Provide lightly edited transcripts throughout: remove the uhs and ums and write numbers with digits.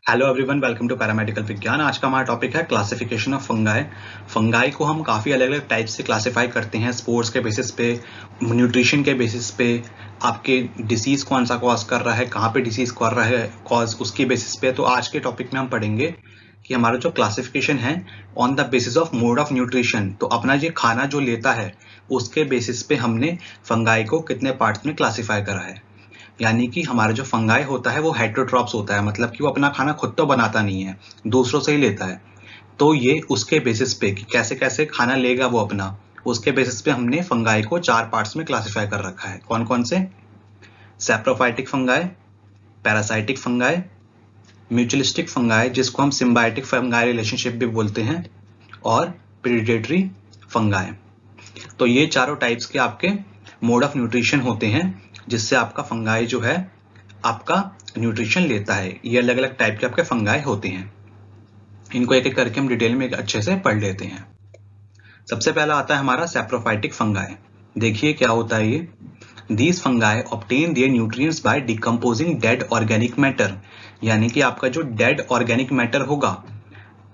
Hello everyone, welcome to paramedical Vigyan. आज का हमारा टॉपिक है क्लासिफिकेशन ऑफ फंगाई। फंगाई को हम काफ़ी अलग अलग टाइप से क्लासिफाई करते हैं, स्पोर्स के बेसिस पे, न्यूट्रिशन के बेसिस पे, आपके डिसीज कौन सा कॉज कर रहा है, कहाँ पे डिसीज कर रहा है कॉज, उसके बेसिस पे। तो आज के टॉपिक में हम पढ़ेंगे कि हमारा जो क्लासिफिकेशन है on the basis of mode of nutrition, तो अपना ये खाना जो लेता है उसके बेसिस पे हमने फंगाई को कितने पार्ट्स में क्लासिफाई करा है। यानी कि हमारा जो फंगाई होता है वो हेटेरोट्रॉप्स होता है, मतलब कि वो अपना खाना खुद तो बनाता नहीं है, दूसरों से ही लेता है। तो ये उसके बेसिस पे कि कैसे कैसे खाना लेगा वो अपना, उसके बेसिस पे हमने फंगाई को 4 पार्ट्स में क्लासिफाई कर रखा है। कौन कौन से? Saprophytic fungi, parasitic fungi, mutualistic fungi जिसको हम सिम्बायोटिक फंगाई रिलेशनशिप भी बोलते हैं, और प्रीडेटरी फंगाई। तो ये चारों टाइप्स के आपके मोड ऑफ न्यूट्रिशन होते हैं जिससे आपका फंगाई जो है आपका न्यूट्रिशन लेता है। ये अलग अलग टाइप के आपके फंगाई होते हैं, इनको एक एक करके हम डिटेल में अच्छे से पढ़ लेते हैं। सबसे पहला आता है हमारा सैप्रोफाइटिक फंगाई। देखिए क्या होता है ये। These fungi obtain their nutrients by decomposing dead organic matter, यानी कि आपका जो डेड ऑर्गेनिक मैटर होगा,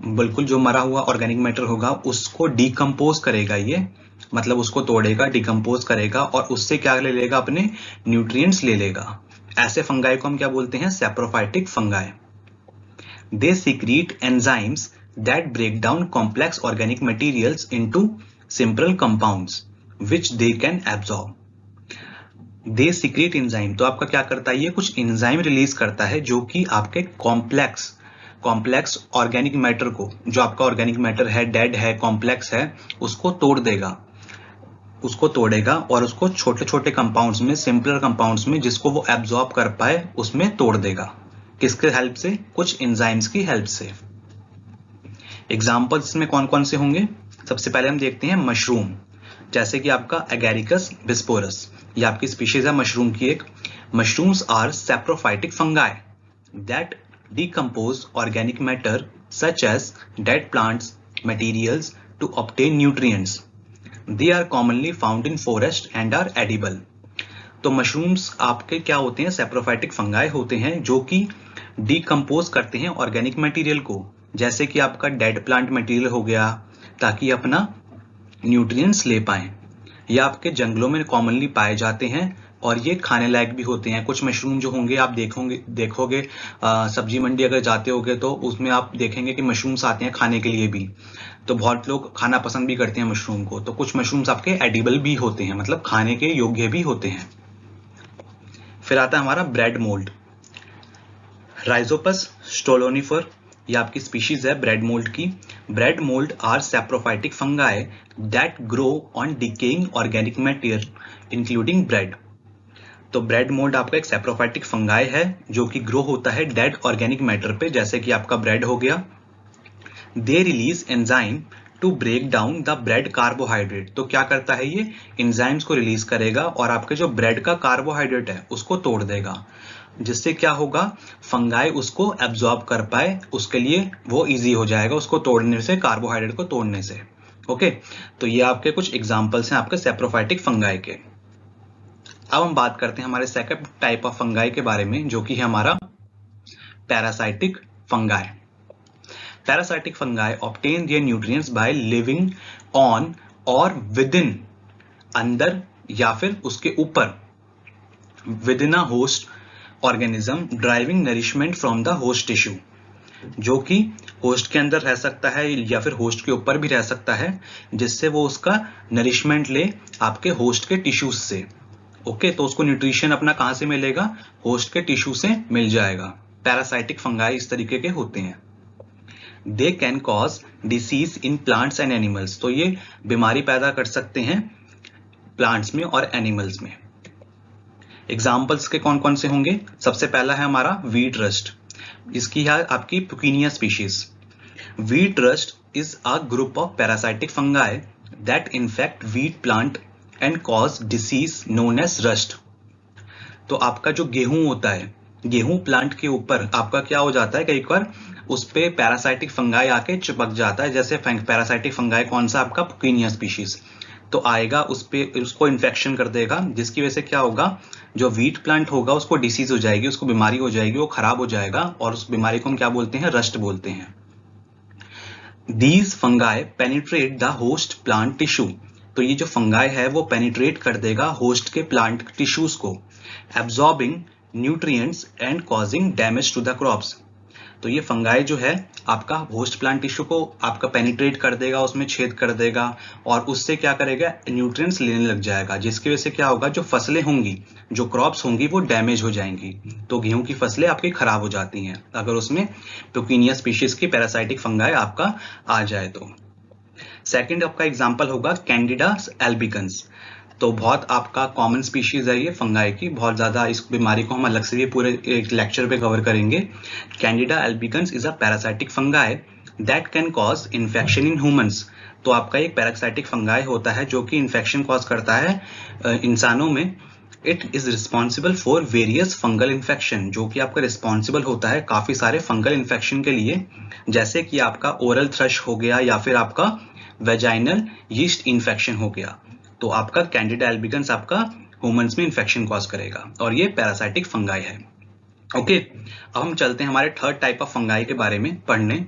बिल्कुल जो मरा हुआ ऑर्गेनिक मैटर होगा, उसको डिकम्पोज करेगा ये, मतलब उसको तोड़ेगा, डिकम्पोज करेगा और उससे क्या ले लेगा, अपने न्यूट्रिएंट्स ले लेगा। ऐसे फंगाई को हम क्या बोलते हैं? Saprophytic fungi. They secrete enzymes that break down complex organic materials into simple compounds which they can absorb. They secrete enzyme, तो आपका क्या करता है ये? कुछ एंजाइम रिलीज करता है जो कि आपके कॉम्प्लेक्स ऑर्गेनिक मैटर को, जो आपका ऑर्गेनिक मैटर है, डेड है, कॉम्प्लेक्स है, उसको तोड़ेगा और उसको छोटे छोटे कंपाउंड्स में, सिंपलर कंपाउंड्स में, जिसको वो एब्जॉर्ब कर पाए उसमें तोड़ देगा। किसके हेल्प से? कुछ एंजाइम्स की हेल्प से। एग्जाम्पल्स में कौन कौन से होंगे? सबसे पहले हम देखते हैं मशरूम, जैसे कि आपका एगेरिकस बिस्पोरस, ये आपकी स्पीशीज है मशरूम की एक। Mushrooms are saprophytic fungi that decompose organic matter such as dead plants materials to obtain nutrients. They are commonly found in forest and are edible. तो मशरूम्स आपके क्या होते हैं? सैप्रोफाइटिक फंगाई होते हैं जो कि डिकम्पोज करते हैं ऑर्गेनिक मटेरियल को, जैसे कि आपका डेड प्लांट मटेरियल हो गया, ताकि अपना न्यूट्रिएंट्स ले पाएं। ये आपके जंगलों में कॉमनली पाए जाते हैं और ये खाने लायक भी होते हैं। कुछ मशरूम जो होंगे, आप देखोगे सब्जी मंडी अगर जाते होगे तो उसमें आप देखेंगे कि मशरूम्स आते हैं खाने के लिए भी, तो बहुत लोग खाना पसंद भी करते हैं मशरूम को। तो कुछ मशरूम्स आपके एडिबल भी होते हैं, मतलब खाने के योग्य भी होते हैं। फिर आता है हमारा ब्रेड मोल्ड, राइजोपस स्टोलोनिफर, ये आपकी स्पीशीज है ब्रेड मोल्ड की। Bread mould are saprophytic fungi that grow on decaying organic matter including bread. तो ब्रेड मोल्ड आपका एक सैप्रोफाइटिक फंगाई है जो कि ग्रो होता है डेड ऑर्गेनिक मैटर पे, जैसे कि आपका ब्रेड हो गया। They release enzyme to break down the bread carbohydrate, तो क्या करता है ये? एंजाइम्स को रिलीज करेगा और आपके जो ब्रेड का कार्बोहाइड्रेट है उसको तोड़ देगा, जिससे क्या होगा? फंगाई उसको एब्जॉर्ब कर पाए, उसके लिए वो इजी हो जाएगा उसको तोड़ने से, कार्बोहाइड्रेट को तोड़ने से। ओके, तो ये आपके कुछ एग्जांपल्स हैं आपके सैप्रोफाइटिक फंगाई के। अब हम बात करते हैं हमारे सेकंड टाइप ऑफ फंगाई के बारे में, जो कि है हमारा parasitic fungi. Parasitic fungi obtain their nutrients by living on और विद इन, अंदर या फिर उसके ऊपर, within a host organism driving nourishment from the host tissue, जो कि होस्ट के अंदर रह सकता है या फिर होस्ट के ऊपर भी रह सकता है, जिससे वो उसका नरिशमेंट ले आपके होस्ट के टिश्यूज से। ओके, तो उसको न्यूट्रिशन अपना कहां से मिलेगा? होस्ट के टिश्यू से मिल जाएगा। पैरासाइटिक फंगाई इस तरीके के होते हैं। They can cause disease in plants and animals, तो ये बीमारी पैदा कर सकते हैं प्लांट्स में और एनिमल्स में। एग्जाम्पल्स के कौन कौन से होंगे? सबसे पहला है हमारा वीट रस्ट, इसकी है आपकी Puccinia species. Wheat rust is a group of parasitic fungi that infect wheat plant and cause disease known as rust. तो आपका जो गेहूं होता है, गेहूं प्लांट के ऊपर आपका क्या हो जाता है, कई बार उस पे पैरासाइटिक फंगाई आके चिपक जाता है। जैसे पैरासाइटिक फंगाई कौन सा? आपका पुकीनिया स्पीशीज। तो आएगा उस पे, उसको इन्फेक्शन कर देगा, जिसकी वजह से क्या होगा? जो वीट प्लांट होगा उसको डिसीज हो जाएगी, उसको बीमारी हो जाएगी, वो खराब हो जाएगा, और उस बीमारी को हम क्या बोलते हैं? रस्ट बोलते हैं। These fungi penetrate the host plant tissue. तो ये जो फंगाई है वो पेनिट्रेट कर देगा होस्ट के प्लांट टिश्यूज को, absorbing nutrients and causing damage to the crops. तो ये फंगाई जो है आपका होस्ट प्लांट टिश्यू को आपका पेनिट्रेट कर देगा, उसमें छेद कर देगा, और उससे क्या करेगा? न्यूट्रिएंट्स लेने लग जाएगा, जिसकी वजह से क्या होगा? जो फसलें होंगी, जो क्रॉप्स होंगी, वो डैमेज हो जाएंगी। तो गेहूं की फसलें आपकी खराब हो जाती हैं अगर उसमें पुकीनिया स्पीशीज की पैरासाइटिक फंगाई आपका आ जाए तो। सेकंड आपका एग्जांपल होगा कैंडिडा एल्बिकन्स। तो बहुत आपका कॉमन स्पीशीज है ये फंगाई की, बहुत ज्यादा इस बीमारी को हम अलग से भी पूरे एक लेक्चर पे कवर करेंगे। Candida albicans is a parasitic fungi that can cause infection in humans. तो आपका एक पैरासाइटिक फंगाई होता है जो कि इन्फेक्शन कॉज करता है इंसानों में। It is responsible for various fungal infection, जो कि आपका रिस्पॉन्सिबल होता है काफी सारे फंगल इन्फेक्शन के लिए, जैसे कि आपका ओरल थ्रश हो गया या फिर आपका वेजाइनल यीस्ट इन्फेक्शन हो गया। तो आपका कैंडिडा एल्बिकन्स आपका ह्यूमंस में इन्फेक्शन कॉज करेगा, और ये पैरासाइटिक फंगाई है। ओके, अब हम चलते हैं हमारे थर्ड टाइप ऑफ फंगाई के बारे में पढ़ने,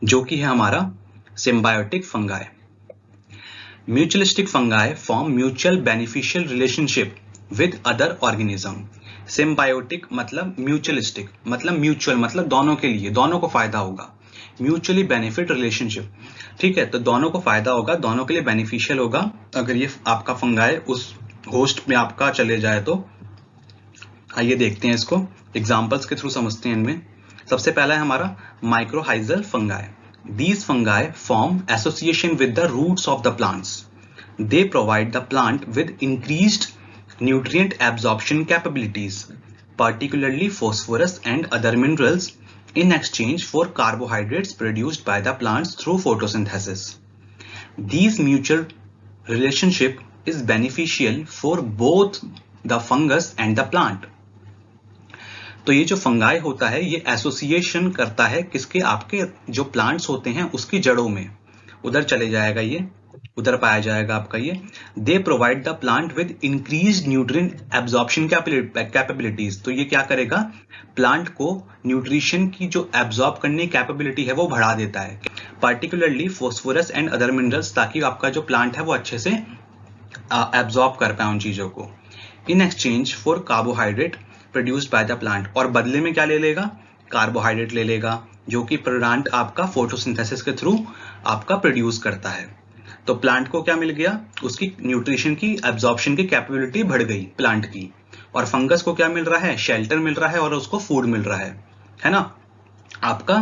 जो कि है हमारा symbiotic fungi. Mutualistic fungi form mutual beneficial relationship with other organism. Symbiotic मतलब म्यूचुअलिस्टिक मतलब म्यूचुअल मतलब दोनों के लिए, दोनों को फायदा होगा। म्यूचुअली बेनिफिट रिलेशनशिप, ठीक है, तो दोनों को फायदा होगा, दोनों के लिए बेनिफिशियल होगा अगर ये आपका फंगाई उस होस्ट में आपका चले जाए तो। आइए देखते हैं इसको, एग्जांपल्स के थ्रू समझते हैं इनमें। सबसे पहला है हमारा mycorrhizal fungi. These fungi form association with the roots of the plants. They provide the plant with increased nutrient absorption capabilities, particularly phosphorus and other minerals, in exchange for carbohydrates produced by the plants through photosynthesis. These mutual relationship is beneficial for both the fungus and the plant. तो ये जो fungi होता है ये association करता है किसके? आपके जो प्लांट्स होते हैं उसकी जड़ों में, उधर चले जाएगा ये, उधर पाया जाएगा आपका ये। दे provide the plant with increased nutrient absorption capabilities. तो ये क्या करेगा? प्लांट को न्यूट्रिशन की जो एब्जॉर्ब करने की कैपेबिलिटी है वो बढ़ा देता है, particularly phosphorus and other minerals, ताकि आपका जो प्लांट है वो अच्छे से एब्जॉर्ब कर पाए उन चीजों को। In exchange for carbohydrate produced by the plant, और बदले में क्या ले लेगा? कार्बोहाइड्रेट ले लेगा, जो कि प्लांट आपका फोटोसिंथेसिस के थ्रू आपका प्रोड्यूस करता है। तो प्लांट को क्या मिल गया? उसकी न्यूट्रिशन की एब्जॉर्प्शन की कैपेबिलिटी बढ़ गई प्लांट की। और फंगस को क्या मिल रहा है? शेल्टर मिल रहा है और उसको फूड मिल रहा है ना? आपका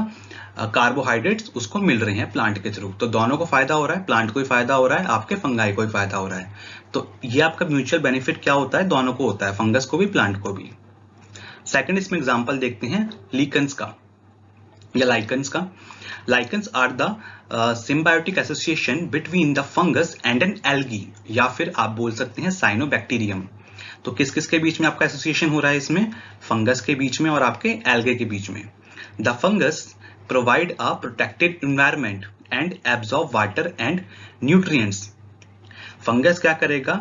कार्बोहाइड्रेट्स उसको मिल रहे हैं प्लांट के थ्रू। तो दोनों को फायदा हो रहा है, प्लांट को भी फायदा हो रहा है, आपके फंगाई को भी फायदा हो रहा है। तो ये आपका म्यूचुअल बेनिफिट क्या होता है? दोनों को होता है, फंगस को भी प्लांट को भी। सेकंड इसमें एग्जांपल देखते हैं लिकन्स का या लाइकन्स का। Lichens are the symbiotic association between the fungus and an algae, या फिर आप बोल सकते हैं साइनोबैक्टीरियम। तो किस किस के बीच में आपका एसोसिएशन हो रहा है इसमें? फंगस के बीच में और आपके एल्गे के बीच में। The fungus provide a protected environment and absorb water and nutrients. Fungus क्या करेगा?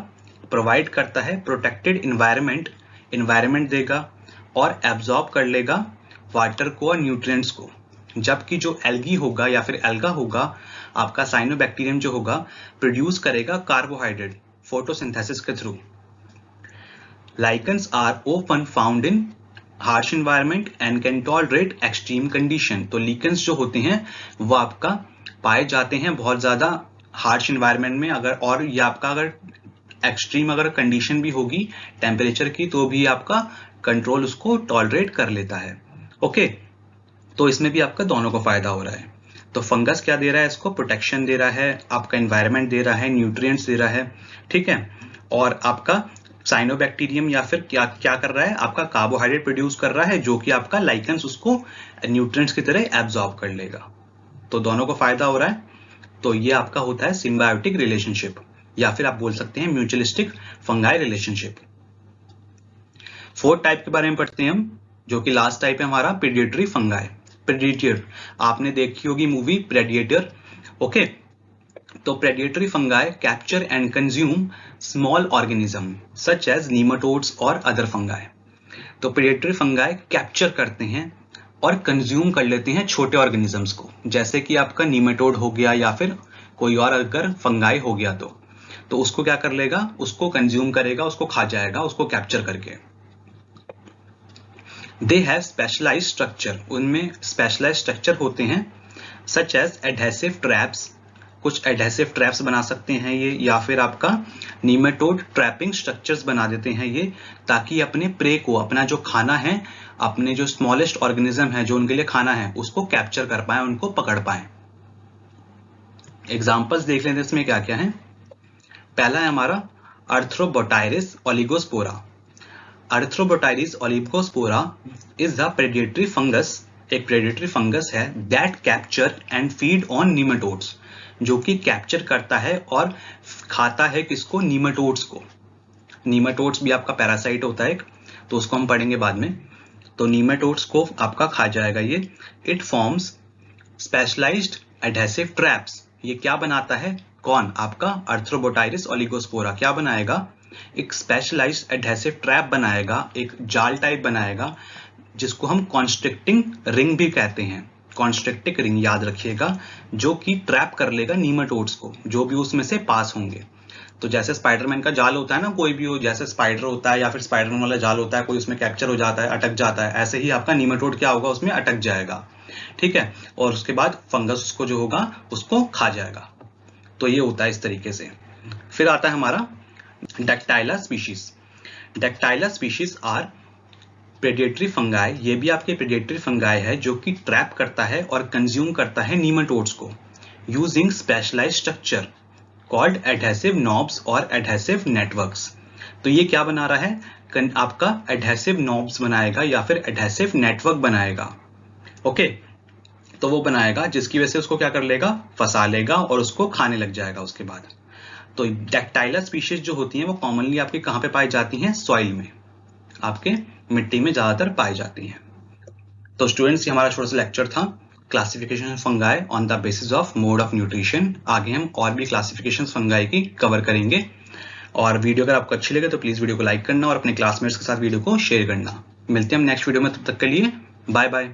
प्रोवाइड करता है प्रोटेक्टेड एनवायरनमेंट देगा और एब्जॉर्ब कर लेगा वाटर को और न्यूट्रिएंट्स को। जबकि जो एल्गी होगा या फिर एल्गा होगा, आपका साइनोबैक्टीरियम जो होगा, प्रोड्यूस करेगा कार्बोहाइड्रेट फोटोसिंथेसिस के थ्रू। Lichens are often found in harsh environment and can tolerate extreme condition. तो लिकन्स जो होते हैं वो आपका पाए जाते हैं बहुत ज्यादा हार्श एनवायरनमेंट में, अगर और ये आपका अगर एक्सट्रीम अगर कंडीशन भी होगी टेम्परेचर की, तो भी आपका कंट्रोल उसको टॉलरेट कर लेता है। ओके, तो इसमें भी आपका दोनों को फायदा हो रहा है। तो फंगस क्या दे रहा है? इसको प्रोटेक्शन दे रहा है, आपका एनवायरनमेंट दे रहा है, न्यूट्रिएंट्स दे रहा है, ठीक है। और आपका साइनोबैक्टीरियम या फिर क्या क्या कर रहा है? आपका कार्बोहाइड्रेट प्रोड्यूस कर रहा है, जो कि आपका लाइकन्स उसको न्यूट्रिएंट्स की तरह एब्जॉर्ब कर लेगा। तो दोनों को फायदा हो रहा है। तो ये आपका होता है सिम्बायोटिक रिलेशनशिप, या फिर आप बोल सकते हैं mutualistic fungi relationship. Fourth type के बारे में पढ़ते हैं हम, जो कि लास्ट टाइप है हमारा प्रेडेटरी फंगाई। प्रेडेटर, आपने देखी होगी मूवी प्रेडिएटर। ओके, तो predatory fungi capture and consume small organism such as nematodes और अदर फंगाई। तो प्रेडेटरी फंगाई कैप्चर करते हैं और कंज्यूम कर लेते हैं छोटे ऑर्गेनिजम्स को, जैसे कि आपका नीमाटोड हो गया या फिर कोई और अगर फंगाई हो गया तो उसको क्या कर लेगा, उसको कंज्यूम करेगा, उसको खा जाएगा, उसको कैप्चर करके। दे हैव स्पेशलाइज्ड स्ट्रक्चर, उनमें स्पेशलाइज्ड स्ट्रक्चर होते हैं, सच एज एडहेसिव ट्रैप्स, कुछ एडहेसिव ट्रैप्स बना सकते हैं ये, या फिर आपका नीमाटोड ट्रैपिंग स्ट्रक्चर्स बना देते हैं ये, ताकि अपने प्रे को, अपना जो खाना है, अपने जो स्मॉलेस्ट ऑर्गेनिज्म है जो उनके लिए खाना है, उसको कैप्चर कर पाए, उनको पकड़ पाए। एग्जांपल्स देख लेते हैं इसमें क्या क्या है। पहला है हमारा अर्थ्रोबोटाइरिस ओलिगोस्पोरा। अर्थ्रोबोटाइरिस ओलिगोस्पोरा इज द प्रेडेटरी फंगस, एक प्रेडेटरी फंगस है that capture and feed on nematodes, जो कि कैप्चर करता है और खाता है किसको, नीमाटोड्स को। नीमाटोड्स भी आपका पैरासाइट होता है, तो उसको हम पढ़ेंगे बाद में। तो नीमाटोड्स को आपका खा जाएगा ये। It forms specialised adhesive traps, ये क्या बनाता है, कौन, आपका अर्थ्रोबोटाइरिस ओलिगोस्पोरा क्या बनाएगा, एक स्पेशलाइज्ड एडहेसिव ट्रैप बनाएगा, एक जाल टाइप बनाएगा, जिसको हम कॉन्स्ट्रिक्टिंग रिंग भी कहते हैं। कॉन्स्ट्रिक्टिंग रिंग याद रखिएगा, जो कि ट्रैप कर लेगा नीमाटोड्स को, जो भी उसमें से पास होंगे। तो जैसे स्पाइडरमैन का जाल होता है ना, कोई भी हो, जैसे स्पाइडर होता है या फिर स्पाइडरमैन वाला जाल होता है, कोई उसमें कैप्चर हो जाता है, अटक जाता है, ऐसे ही आपका नीमाटोड क्या होगा, उसमें अटक जाएगा, ठीक है, और उसके बाद फंगस उसको जो होगा उसको खा जाएगा। तो ये होता है इस तरीके से। फिर आता है हमारा Dactylella species. Dactylella species are predatory fungi, ये भी आपके प्रेडेटरी फंगाई है जो कि ट्रैप करता है और कंज्यूम करता है नीमाटोड्स को, using specialised structure called adhesive knobs और एडहेसिव नेटवर्क्स। तो ये क्या बना रहा है, आपका एडहेसिव नॉब्स बनाएगा या फिर एडहेसिव नेटवर्क बनाएगा। ओके, तो वो बनाएगा जिसकी वजह से उसको क्या कर लेगा, फंसा लेगा और उसको खाने लग जाएगा उसके बाद। तो डैक्टाइला स्पीशीज जो होती हैं वो कॉमनली आपके कहाँ पे पाई जाती हैं, सॉइल में, आपके मिट्टी में ज्यादातर पाई जाती हैं। तो स्टूडेंट्स, ये हमारा छोटा सा लेक्चर था, classification of fungi on the basis of mode of nutrition. आगे हम और भी क्लासिफिकेशन फंगाई की कवर करेंगे। और वीडियो अगर आपको अच्छी लगे तो प्लीज वीडियो को लाइक करना और अपने क्लासमेट्स के साथ वीडियो को शेयर करना। मिलते हैं हम नेक्स्ट वीडियो में, तब तक के लिए बाय बाय।